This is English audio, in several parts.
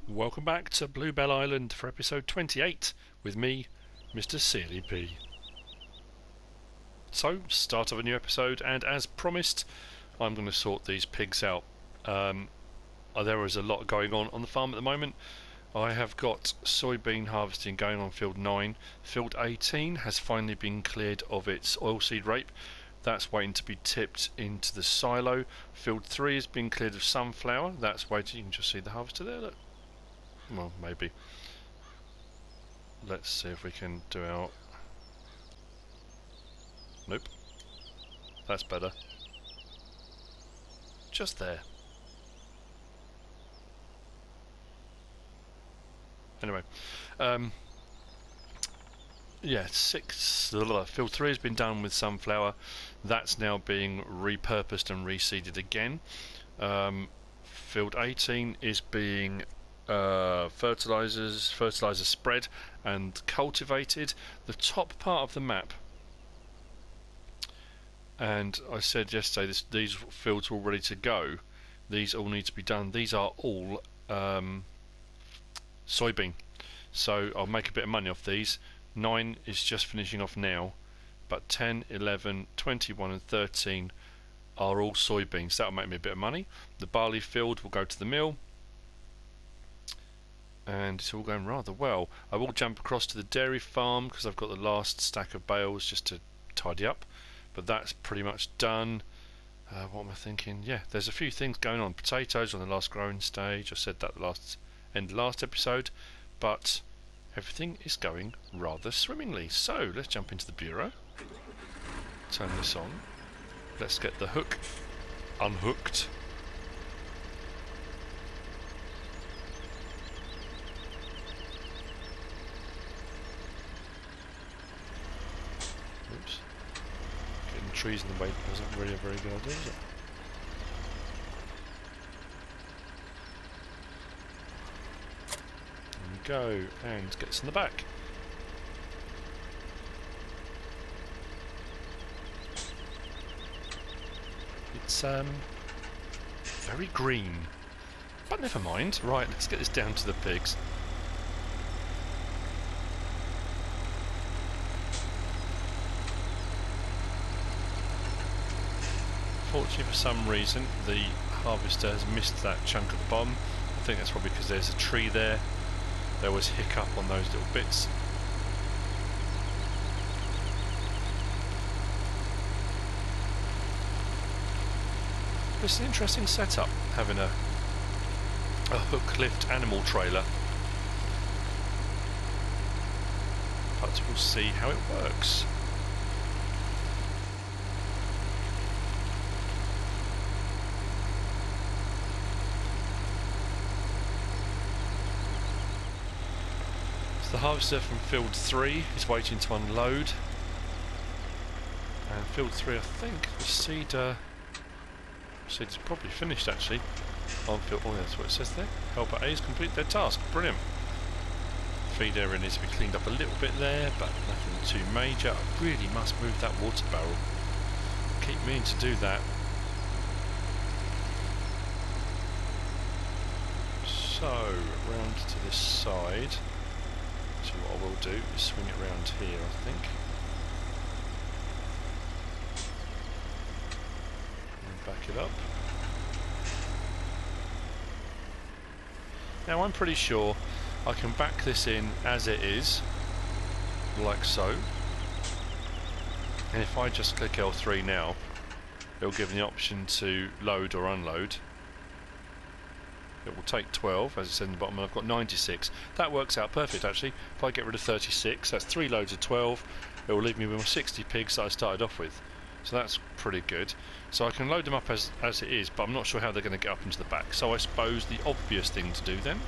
Welcome back to Bluebell Island for episode 28 with me, MrSealyp. So, start of a new episode, and as promised, I'm going to sort these pigs out. There is a lot going on the farm at the moment. I have got soybean harvesting going on field 9. Field 18 has finally been cleared of its oilseed rape. That's waiting to be tipped into the silo. Field 3 has been cleared of sunflower. That's waiting. You can just see the harvester there, look. Well, maybe. Let's see if we can do our... Nope. That's better. Just there. Anyway. Yeah, field 3 has been done with sunflower. That's now being repurposed and reseeded again. Field 18 is being fertilizer spread and cultivated. The top part of the map, and I said yesterday these fields are all ready to go. These all need to be done. These are all soybean, so I'll make a bit of money off these. 9 is just finishing off now, but 10, 11, 21 and 13 are all soybeans. That'll make me a bit of money. The barley field will go to the mill, and it's all going rather well. I will jump across to the dairy farm because I've got the last stack of bales just to tidy up, but that's pretty much done. What am I thinking? Yeah, there's a few things going on. Potatoes on the last growing stage. I said that end of last episode, but everything is going rather swimmingly. So let's jump into the bureau, turn this on, let's get the hook unhooked. Oops. Getting trees in the way wasn't really a very good idea, was it? There we go, and gets in the back. It's very green, but never mind. Right, let's get this down to the pigs. Fortunately, for some reason, the harvester has missed that chunk at the bottom. I think that's probably because there's a tree there. There was hiccup on those little bits. It's an interesting setup, having a hook lift animal trailer. But we'll see how it works. The harvester from field 3 is waiting to unload, and field 3, I think the seed is probably finished actually. On field, oh, that's what it says there. Helper A's complete their task. Brilliant. Feed area needs to be cleaned up a little bit there, but nothing too major. I really must move that water barrel. Keep meaning to do that. So round to this side. So what I will do is swing it round here, I think. And back it up. Now I'm pretty sure I can back this in as it is, like so. And if I just click L3 now, it'll give me the option to load or unload. It will take 12, as it said in the bottom, and I've got 96. That works out perfect actually. If I get rid of 36, that's 3 loads of 12. It will leave me with my 60 pigs that I started off with. So that's pretty good. So I can load them up as it is, but I'm not sure how they're going to get up into the back. So I suppose the obvious thing to do then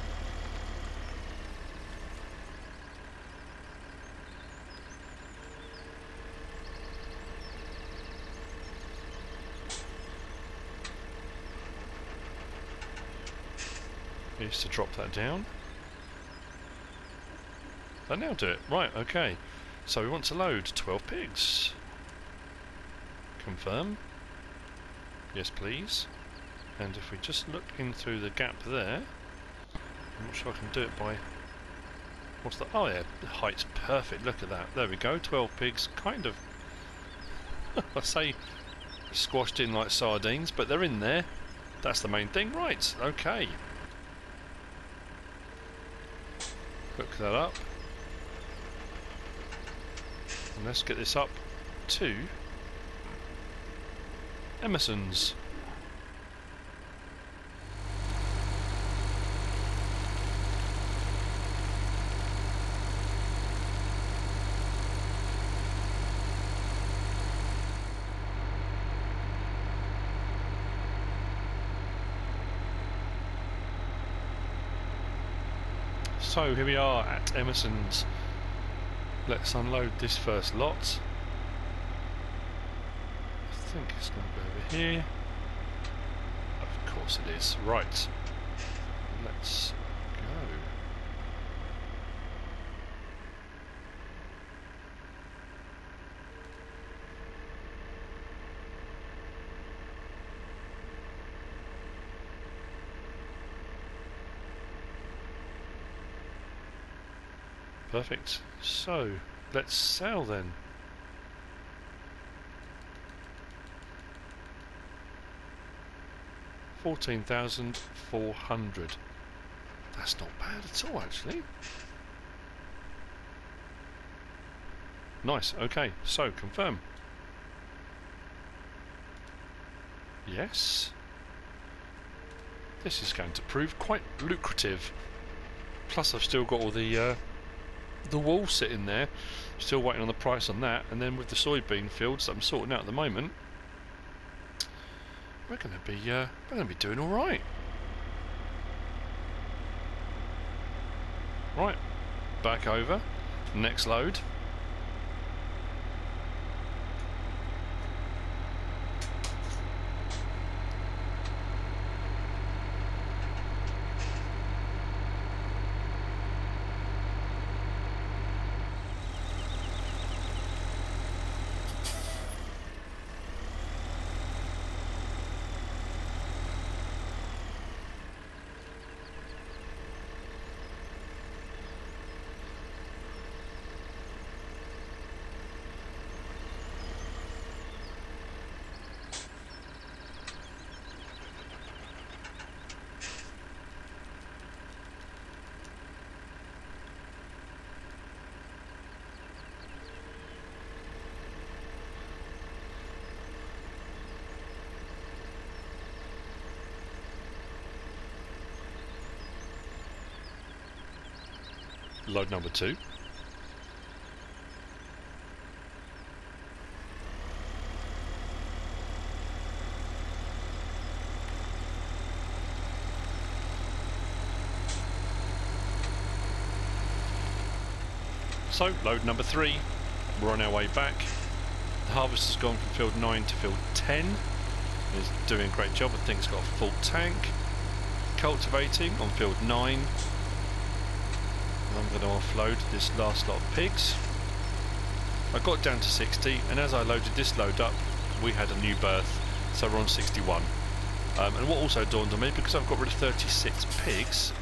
is to drop that down. I now do it. Right, okay. So we want to load 12 pigs. Confirm. Yes, please. And if we just look in through the gap there, I'm not sure I can do it by... What's the... Oh yeah, the height's perfect. Look at that. There we go. 12 pigs. Kind of... I say squashed in like sardines, but they're in there. That's the main thing. Right, okay. Hook that up. And let's get this up to Emerson's. So here we are at Emerson's. Let's unload this first lot. I think it's going to go over here. Of course it is. Right. Let's go. Perfect. So, let's sell then. $14,400. That's not bad at all, actually. Nice. Okay. So, confirm. Yes. This is going to prove quite lucrative. Plus, I've still got all the wool sitting there, still waiting on the price on that, and then with the soybean fields that I'm sorting out at the moment, we're going to be doing all right. Right, back over, next load. Load number 2. So, load number 3. We're on our way back. The harvest has gone from field 9 to field 10. It's doing a great job. I think it's got a full tank. Cultivating on field 9. I'm going to offload this last lot of pigs. I got down to 60, and as I loaded this load up, we had a new birth, so we're on 61. And what also dawned on me, because I've got rid of 36 pigs,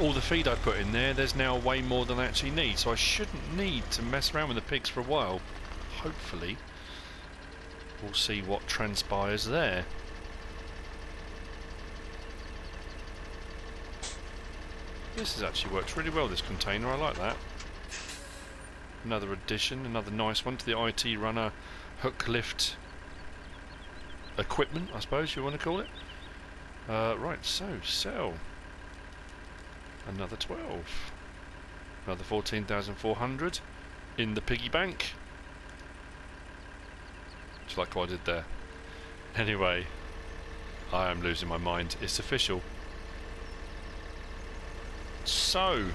all the feed I put in there, there's now way more than I actually need, so I shouldn't need to mess around with the pigs for a while. Hopefully, we'll see what transpires there. This has actually worked really well, this container, I like that. Another addition, another nice one to the ITRunner hook lift equipment, I suppose you want to call it. Right, so sell. Another 12. Another 14,400 in the piggy bank. Just like what I did there. Anyway, I am losing my mind. It's official. So,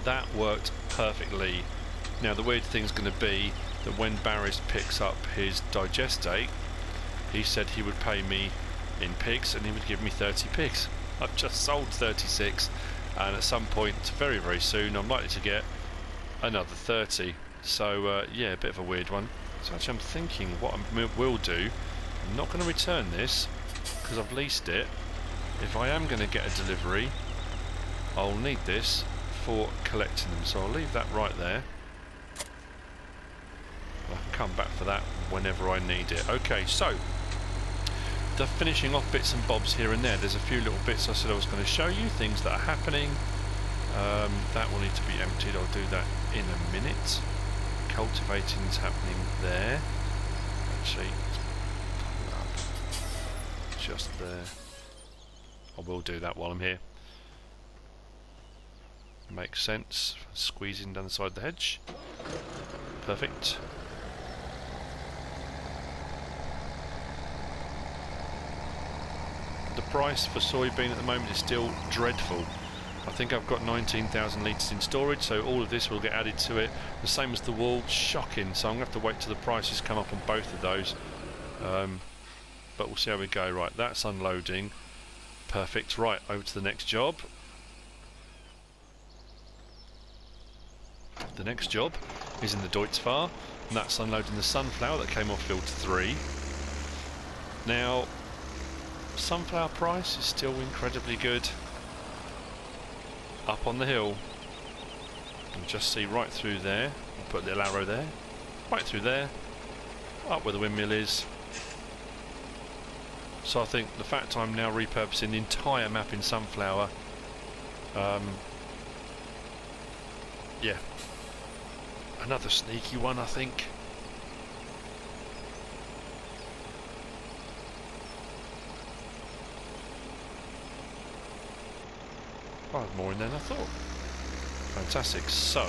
that worked perfectly. Now the weird thing's going to be that when Barris picks up his digestate, he said he would pay me in pigs and he would give me 30 pigs. I've just sold 36, and at some point very, very soon I'm likely to get another 30. So yeah, a bit of a weird one. So actually I'm thinking what I will do, I'm not going to return this because I've leased it. if I am going to get a delivery, I'll need this for collecting them, so I'll leave that right there. I can come back for that whenever I need it. Okay, so the finishing off bits and bobs here and there. There's a few little bits I said I was going to show you, things that are happening. That will need to be emptied. I'll do that in a minute. Cultivating's happening there. Actually, pull that up just there. I will do that while I'm here. Makes sense. Squeezing down the side of the hedge. Perfect. The price for soybean at the moment is still dreadful. I think I've got 19,000 litres in storage, so all of this will get added to it. The same as the wool, shocking. So I'm going to have to wait till the prices come up on both of those. But we'll see how we go. Right, that's unloading. Perfect. Right, over to the next job. The next job is in the Deutzfahr, and that's unloading the sunflower that came off field 3. Now, sunflower price is still incredibly good. Up on the hill, you can just see right through there. I'll put a little arrow there, right through there, up where the windmill is. So I think the fact I'm now repurposing the entire map in sunflower, yeah, another sneaky one, I think. Oh, more in there than I thought. Fantastic. So,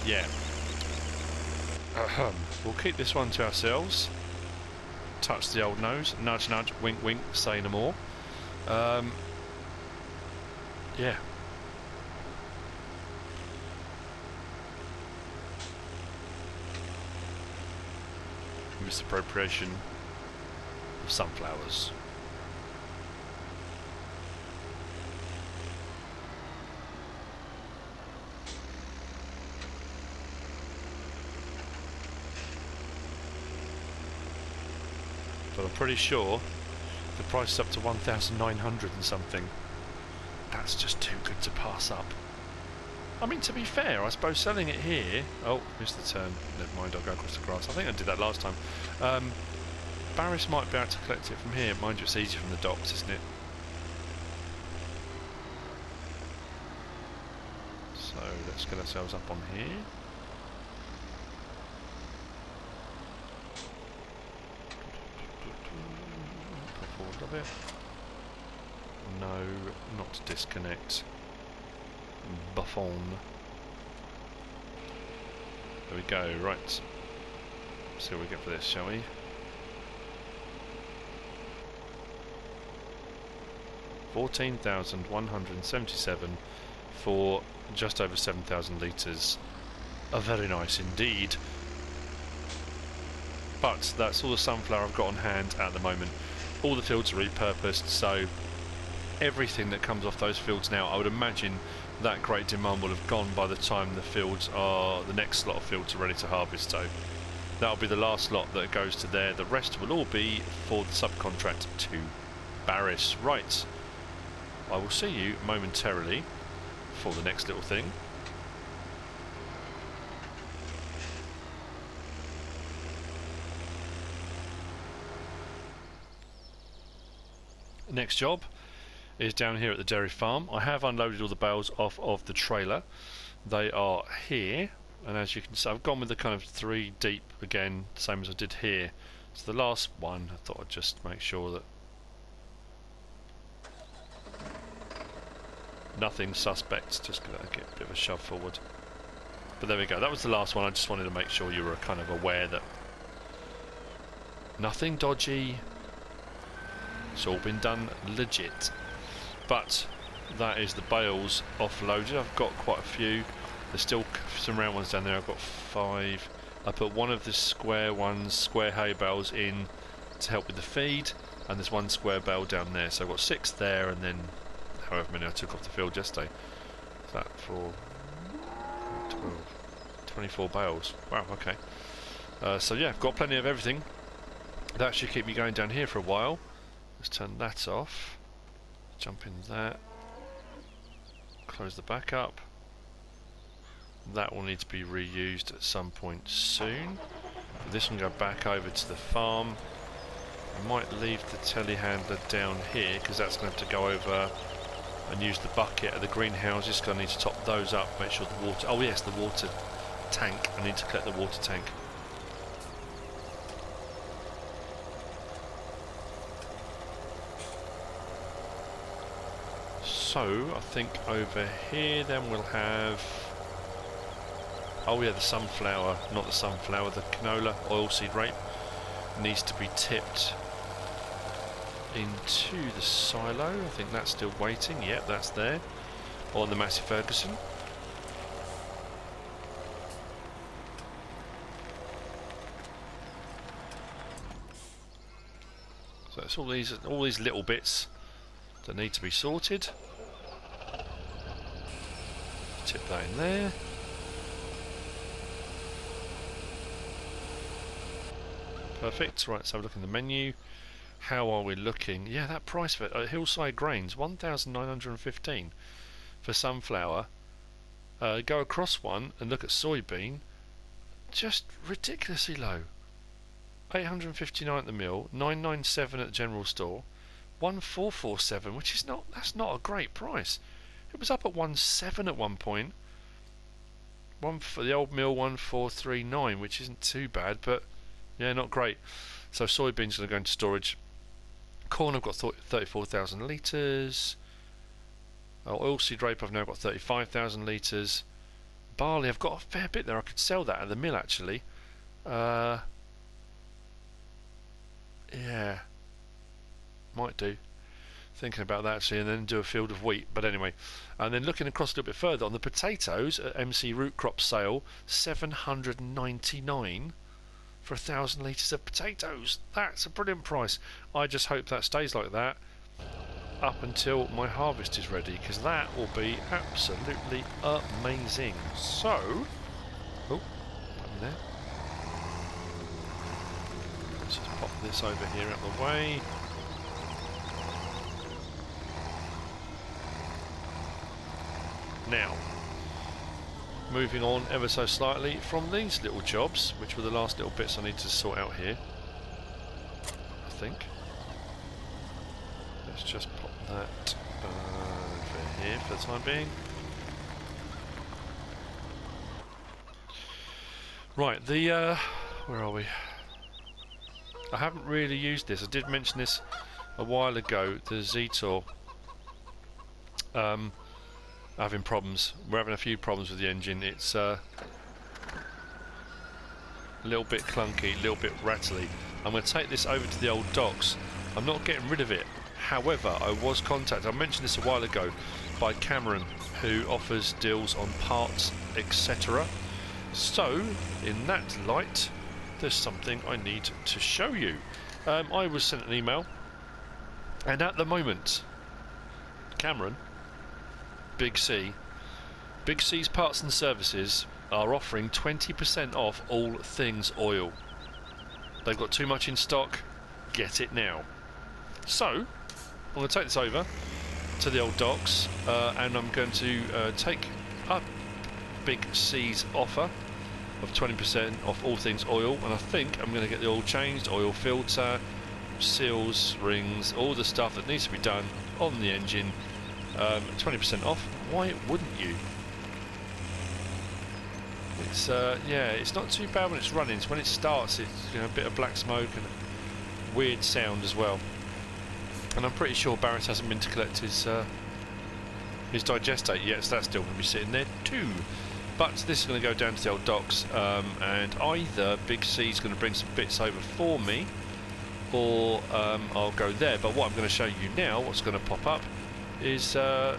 yeah. We'll keep this one to ourselves. Touch the old nose. Nudge, nudge. Wink, wink. Say no more. Yeah. Misappropriation of sunflowers. But I'm pretty sure the price is up to 1,900 and something. That's just too good to pass up. I mean, to be fair, I suppose selling it here... Oh, missed the turn. Never mind, I'll go across the grass. I think I did that last time. Barris might be able to collect it from here. Mind you, it's easier from the docks, isn't it? So, let's get ourselves up on here. Put forward a bit. No, not to disconnect. Buffon. There we go, right. See what we get for this, shall we? 14,177 for just over 7,000 litres. Very nice indeed. But that's all the sunflower I've got on hand at the moment. All the fields are repurposed, so everything that comes off those fields now, I would imagine that great demand will have gone by the time the next lot of fields are ready to harvest. So that'll be the last lot that goes to there. The rest will all be for the subcontract to Barris. Right, I will see you momentarily for the next little thing. Next job is down here at the dairy farm. I have unloaded all the bales off of the trailer. They are here, and as you can see, I've gone with the kind of 3 deep again, same as I did here. So the last one, I thought I'd just make sure that nothing suspect, just gonna get a bit of a shove forward. But there we go, that was the last one. I just wanted to make sure you were kind of aware that nothing dodgy, it's all been done legit. But that is the bales offloaded. I've got quite a few. There's still some round ones down there. I've got 5. I put one of the square hay bales in to help with the feed, and there's 1 square bale down there. So I've got 6 there, and then however many I took off the field yesterday. Is that for 12, 24 bales? Wow, okay. So yeah, I've got plenty of everything. That should keep me going down here for a while. Let's turn that off. jump in that. Close the back up. That will need to be reused at some point soon. But this can go back over to the farm. I might leave the telehandler down here because that's going to have to go over and use the bucket at the greenhouses. Going to need to top those up, make sure the water... Oh yes, the water tank. I need to collect the water tank. So, I think over here then we'll have... Oh yeah, the sunflower, not the sunflower, the canola, oilseed rape needs to be tipped into the silo. I think that's still waiting. Yep, that's there. On the Massey Ferguson. So it's all these little bits that need to be sorted. Tip that in there. Perfect. Right, let's have a look in the menu. How are we looking? Yeah, that price for Hillside Grains, 1,915 for sunflower. Go across one and look at soybean. Just ridiculously low. 859 at the mill, 997 at the general store, 1447, which is that's not a great price. It was up at 17 at one point. One for the old mill, 1439, which isn't too bad, but yeah, not great. So soybeans going to go into storage. Corn, I've got 34,000 litres. Oilseed rape, I've now got 35,000 litres. Barley, I've got a fair bit there. I could sell that at the mill actually. Yeah, might do. Thinking about that actually, and then do a field of wheat. But anyway, and then looking across a little bit further on the potatoes at MC Root Crop Sale, 799 for 1,000 litres of potatoes. That's a brilliant price. I just hope that stays like that up until my harvest is ready, because that will be absolutely amazing. So, oh, button there. Let's just pop this over here out of the way. Now, moving on ever so slightly from these little jobs, which were the last little bits I need to sort out here, I think. Let's just pop that over here for the time being. Right, the where are we? I haven't really used this. I did mention this a while ago. The Zetor having problems. We're having a few problems with the engine. It's a little bit clunky, a little bit rattly. I'm going to take this over to the old docks. I'm not getting rid of it. However, I was contacted, I mentioned this a while ago, by Cameron, who offers deals on parts, etc. So, in that light, there's something I need to show you. I was sent an email, and at the moment, Cameron, Big C's Parts and Services are offering 20% off all things oil. They've got too much in stock, get it now. So, I'm going to take this over to the old docks, and I'm going to take up Big C's offer of 20% off all things oil, and I think I'm going to get the oil changed, oil filter, seals, rings, all the stuff that needs to be done on the engine. 20% off. Why wouldn't you? It's yeah, it's not too bad when it's running. It's when it starts, it's, you know, a bit of black smoke and a weird sound as well. And I'm pretty sure Barrett hasn't been to collect his digestate yet, so that's still going to be sitting there too. But this is going to go down to the old docks, and either Big C's going to bring some bits over for me, or I'll go there. But what I'm going to show you now, what's going to pop up, is the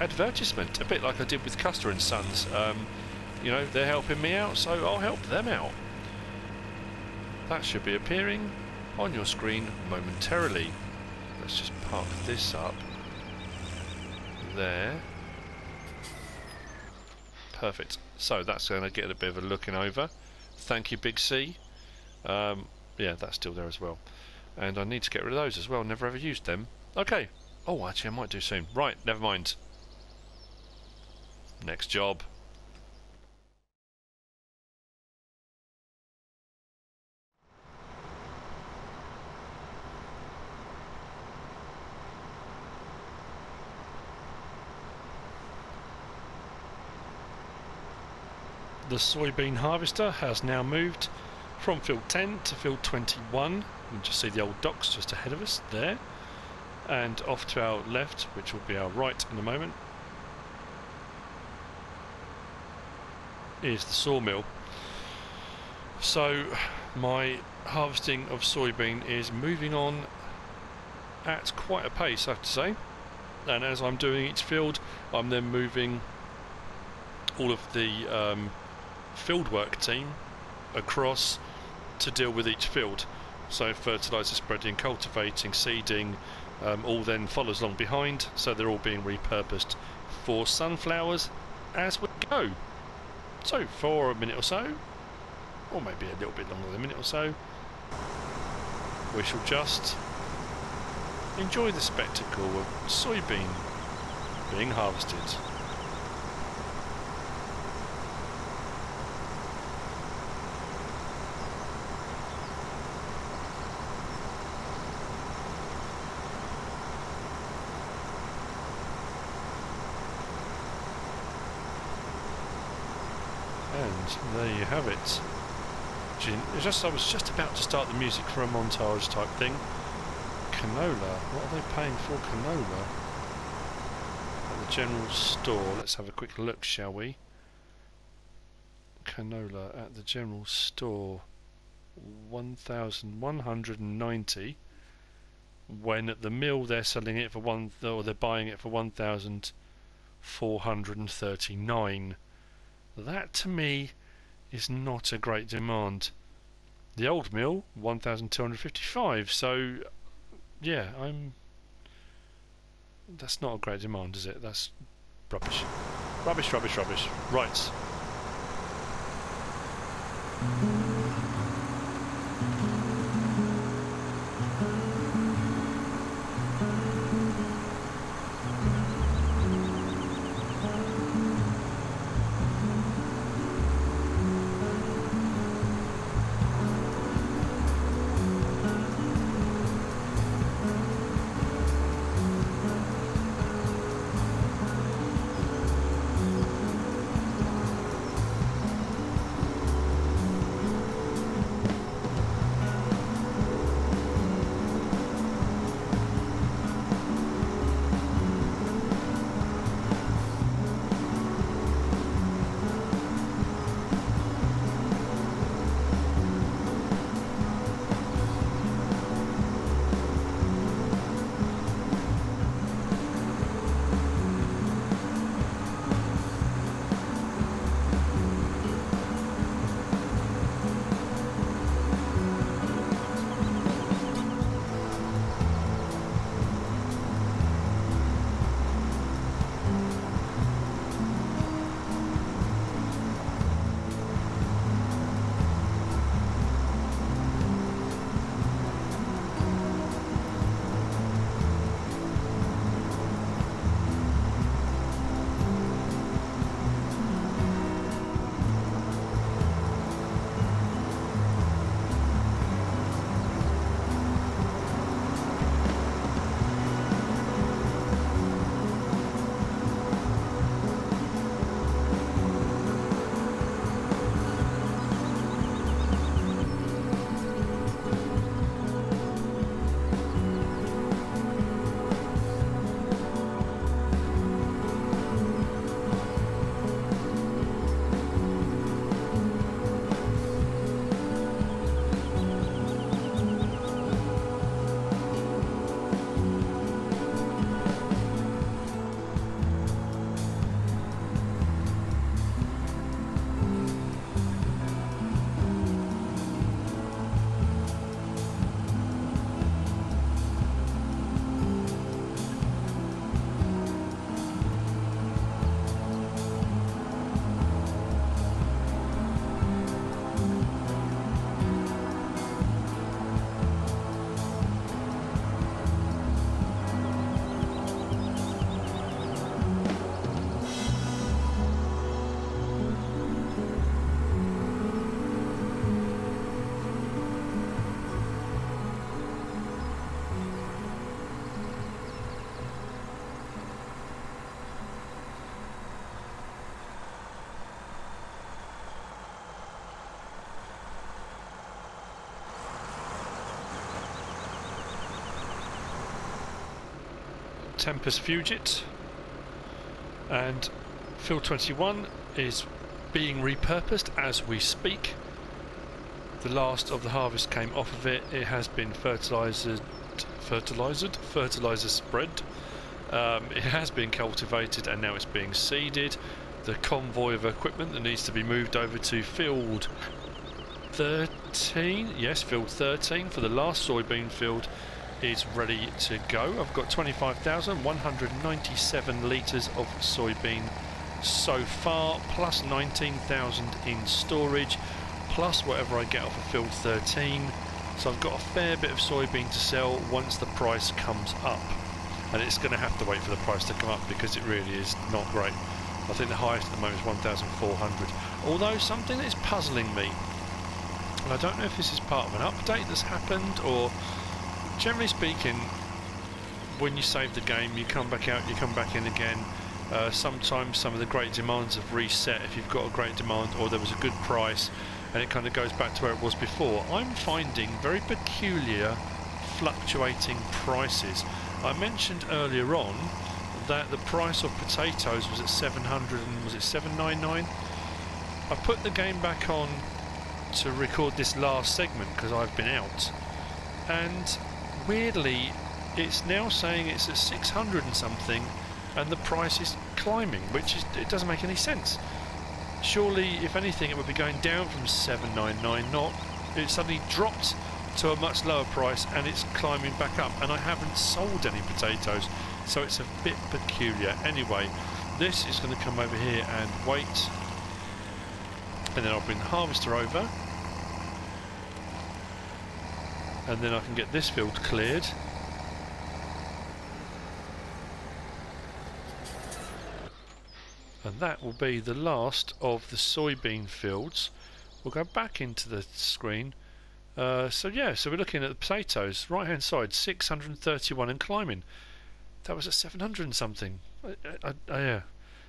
advertisement, a bit like I did with Custer and Sons. You know, they're helping me out, so I'll help them out. That should be appearing on your screen momentarily. Let's just park this up there. Perfect. So that's going to get a bit of a looking over. Thank you, Big C. Yeah, that's still there as well. And I need to get rid of those as well. Never ever used them. Okay, Oh, actually, I might do soon. Right, never mind. Next job. The soybean harvester has now moved from field 10 to field 21. You can just see the old docks just ahead of us there. And off to our left, which will be our right in a moment, is the sawmill. So my harvesting of soybean is moving on at quite a pace, I have to say. And as I'm doing each field, I'm then moving all of the fieldwork team across to deal with each field. So fertiliser spreading, cultivating, seeding, all then follows along behind, so they're all being repurposed for sunflowers as we go. So for a minute or so, or maybe a little bit longer than a minute or so, we shall just enjoy the spectacle of soybean being harvested. And there you have it. I was just about to start the music for a montage type thing. Canola. What are they paying for canola? At the general store. Let's have a quick look, shall we? Canola at the general store. 1,190. When at the mill they're selling it for they're buying it for 1,439. That to me is not a great demand. The old mill 1,255. So yeah, that's not a great demand, is it? That's rubbish. Rubbish, rubbish, rubbish. Right. Tempest Fugit, and field 21 is being repurposed as we speak. The last of the harvest came off of it. It has been fertilizer spread. It has been cultivated and now it's being seeded. The convoy of equipment that needs to be moved over to field 13, yes, field 13 for the last soybean field is ready to go. I've got 25,197 litres of soybean so far, plus 19,000 in storage, plus whatever I get off of field 13. So I've got a fair bit of soybean to sell once the price comes up, and it's going to have to wait for the price to come up because it really is not great. I think the highest at the moment is 1,400. Although something that is puzzling me, and I don't know if this is part of an update that's happened, or generally speaking, when you save the game, you come back out, you come back in again. Sometimes some of the great demands have reset if you've got a great demand or there was a good price, and it kind of goes back to where it was before. I'm finding very peculiar fluctuating prices. I mentioned earlier on that the price of potatoes was at 700 and was it 799? I put the game back on to record this last segment because I've been out, and weirdly it's now saying it's at 600 and something, and the price is climbing, which is, it doesn't make any sense. Surely, if anything, it would be going down from 799, not it suddenly dropped to a much lower price and it's climbing back up, and I haven't sold any potatoes, so it's a bit peculiar. Anyway, this is going to come over here and wait, and then I'll bring the harvester over, and then I can get this field cleared. And that will be the last of the soybean fields. We'll go back into the screen. So yeah, so we're looking at the potatoes. Right hand side, 631 and climbing. That was at 700 and something. Yeah.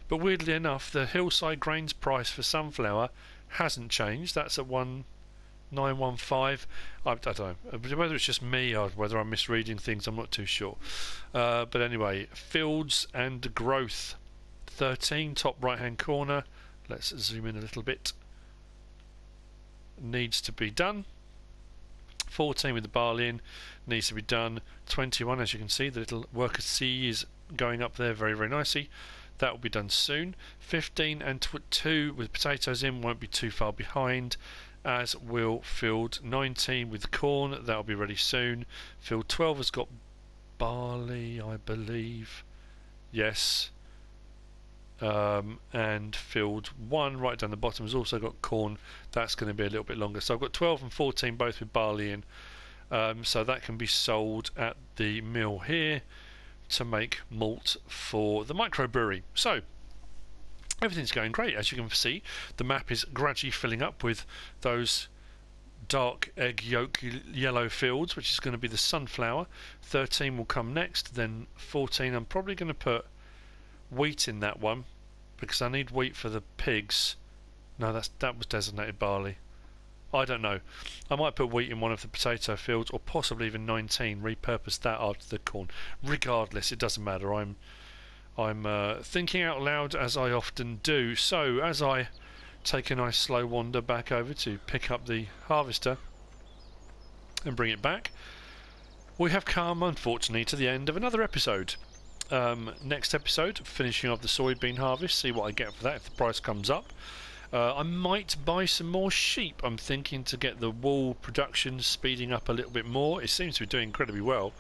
But weirdly enough, the hillside grains price for sunflower hasn't changed. That's at 1915. I don't know whether it's just me or whether I'm misreading things. I'm not too sure. But anyway, fields and growth. 13, top right hand corner, let's zoom in a little bit, needs to be done. 14 with the barley in, needs to be done. 21, as you can see, the little worker C is going up there very, very nicely. That will be done soon. 15 and 2 with potatoes in won't be too far behind, as will field 19 with corn. That will be ready soon. Field 12 has got barley, I believe. Yes. And field 1 right down the bottom has also got corn. That's going to be a little bit longer, so I've got 12 and 14 both with barley in, so that can be sold at the mill here to make malt for the microbrewery. So everything's going great. As you can see, the map is gradually filling up with those dark egg yolk yellow fields, which is going to be the sunflower. 13 will come next, then 14 I'm probably going to put wheat in that one because I need wheat for the pigs. No, that was designated barley. I don't know. I might put wheat in one of the potato fields, or possibly even 19, repurpose that after the corn. Regardless, it doesn't matter. I'm thinking out loud as I often do. So as I take a nice slow wander back over to pick up the harvester and bring it back, we have come unfortunately to the end of another episode. Next episode, finishing off the soybean harvest, see what I get for that if the price comes up. I might buy some more sheep. I'm thinking to get the wool production speeding up a little bit more. It seems to be doing incredibly well,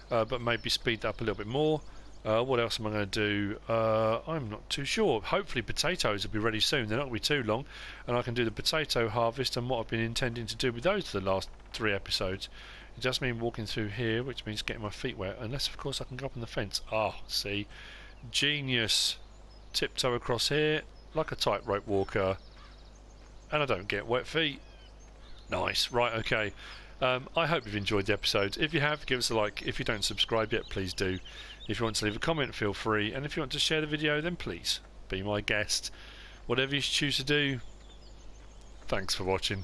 but maybe speed up a little bit more. What else am I going to do? I'm not too sure. Hopefully potatoes will be ready soon. They're not going to be too long, and I can do the potato harvest and what I've been intending to do with those for the last 3 episodes. It does mean walking through here, which means getting my feet wet, unless of course I can go up on the fence. Ah, see, genius. Tiptoe across here like a tightrope walker, and I don't get wet feet. Nice. Right, okay. I hope you've enjoyed the episode. If you have, give us a like. If you don't subscribe yet, please do. If you want to leave a comment, feel free, and if you want to share the video, then please be my guest. Whatever you choose to do, thanks for watching.